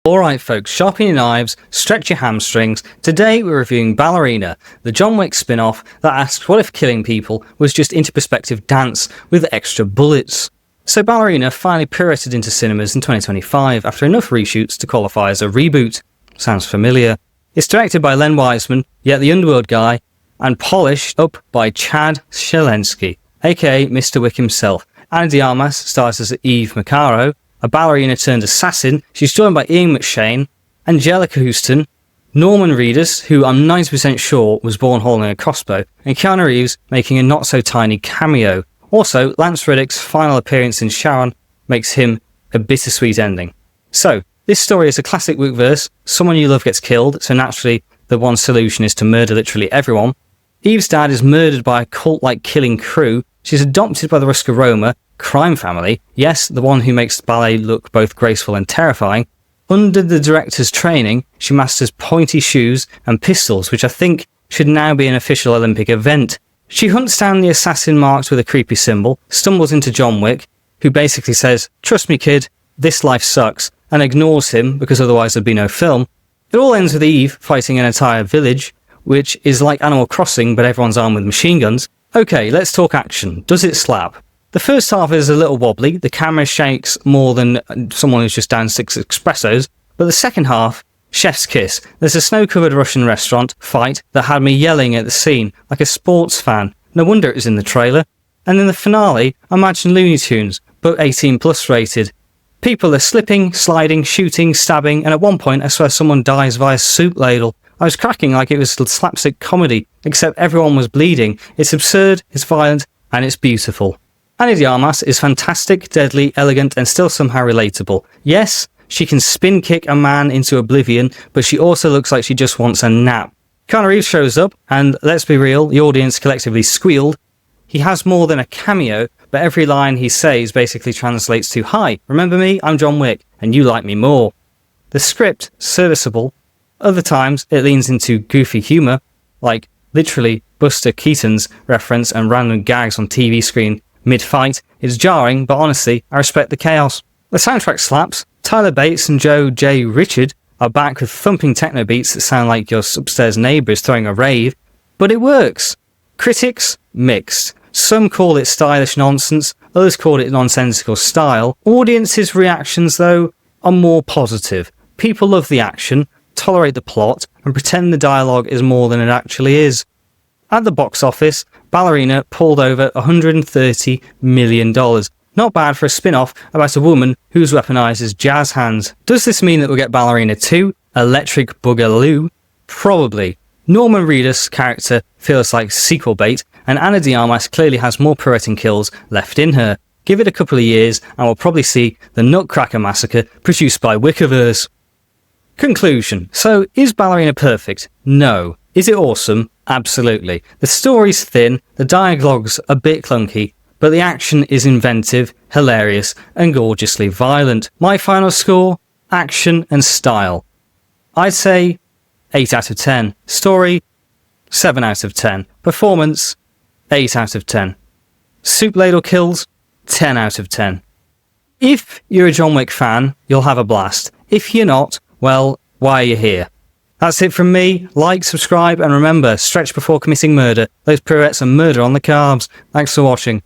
Alright folks, sharpen your knives, stretch your hamstrings. Today we're reviewing Ballerina, the John Wick spin-off that asks what if killing people was just introspective dance with extra bullets. So Ballerina finally pirouetted into cinemas in 2025 after enough reshoots to qualify as a reboot. Sounds familiar. It's directed by Len Wiseman, yet the Underworld guy, and polished up by Chad Shelensky, aka Mr. Wick himself. Ana de Armas stars as Eve Macaro, a ballerina turned assassin. She's joined by Ian McShane, Angelica Houston, Norman Reedus, who I'm 90% sure was born holding a crossbow, and Keanu Reeves making a not-so-tiny cameo. Also, Lance Reddick's final appearance in Sharon makes him a bittersweet ending. So, this story is a classic Wick verse. Someone you love gets killed, so naturally the one solution is to murder literally everyone. Eve's dad is murdered by a cult-like killing crew. She's adopted by the Ruska Roma crime family, yes, the one who makes the ballet look both graceful and terrifying. Under the director's training, she masters pointy shoes and pistols, which I think should now be an official Olympic event. She hunts down the assassin marked with a creepy symbol, stumbles into John Wick, who basically says, "Trust me kid, this life sucks," and ignores him because otherwise there'd be no film. It all ends with Eve fighting an entire village, which is like Animal Crossing but everyone's armed with machine guns. Okay, let's talk action. Does it slap? The first half is a little wobbly, the camera shakes more than someone who's just down 6 espressos, but the second half, chef's kiss. There's a snow-covered Russian restaurant fight that had me yelling at the scene, like a sports fan. No wonder it was in the trailer. And in the finale, I imagine Looney Tunes, but 18 plus rated. People are slipping, sliding, shooting, stabbing, and at one point I swear someone dies via soup ladle. I was cracking like it was slapstick comedy, except everyone was bleeding. It's absurd, it's violent, and it's beautiful. Ana de Armas is fantastic, deadly, elegant, and still somehow relatable. Yes, she can spin kick a man into oblivion, but she also looks like she just wants a nap. Keanu Reeves shows up, and let's be real, the audience collectively squealed. He has more than a cameo, but every line he says basically translates to, "Hi, remember me? I'm John Wick, and you like me more." The script, serviceable. Other times, it leans into goofy humour, like literally Buster Keaton's reference and random gags on TV screen mid-fight. It's jarring, but honestly, I respect the chaos. The soundtrack slaps. Tyler Bates and Joe J. Richard are back with thumping techno beats that sound like your upstairs neighbour is throwing a rave, but it works. Critics, mixed. Some call it stylish nonsense, others call it nonsensical style. Audiences' reactions, though, are more positive. People love the action, tolerate the plot, and pretend the dialogue is more than it actually is. At the box office, Ballerina pulled over $130 million. Not bad for a spin-off about a woman who's weaponized as jazz hands. Does this mean that we'll get Ballerina 2? Electric Boogaloo? Probably. Norman Reedus' character feels like sequel bait, and Ana de Armas clearly has more pirouetting kills left in her. Give it a couple of years and we'll probably see the Nutcracker Massacre produced by Wickerverse. Conclusion. So, is Ballerina perfect? No. Is it awesome? Absolutely. The story's thin, the dialogue's a bit clunky, but the action is inventive, hilarious, and gorgeously violent. My final score? Action and style. I'd say 8 out of 10. Story? 7 out of 10. Performance? 8 out of 10. Soup ladle kills? 10 out of 10. If you're a John Wick fan, you'll have a blast. If you're not, well, why are you here? That's it from me. Like, subscribe, and remember, stretch before committing murder. Those pirouettes are murder on the carbs. Thanks for watching.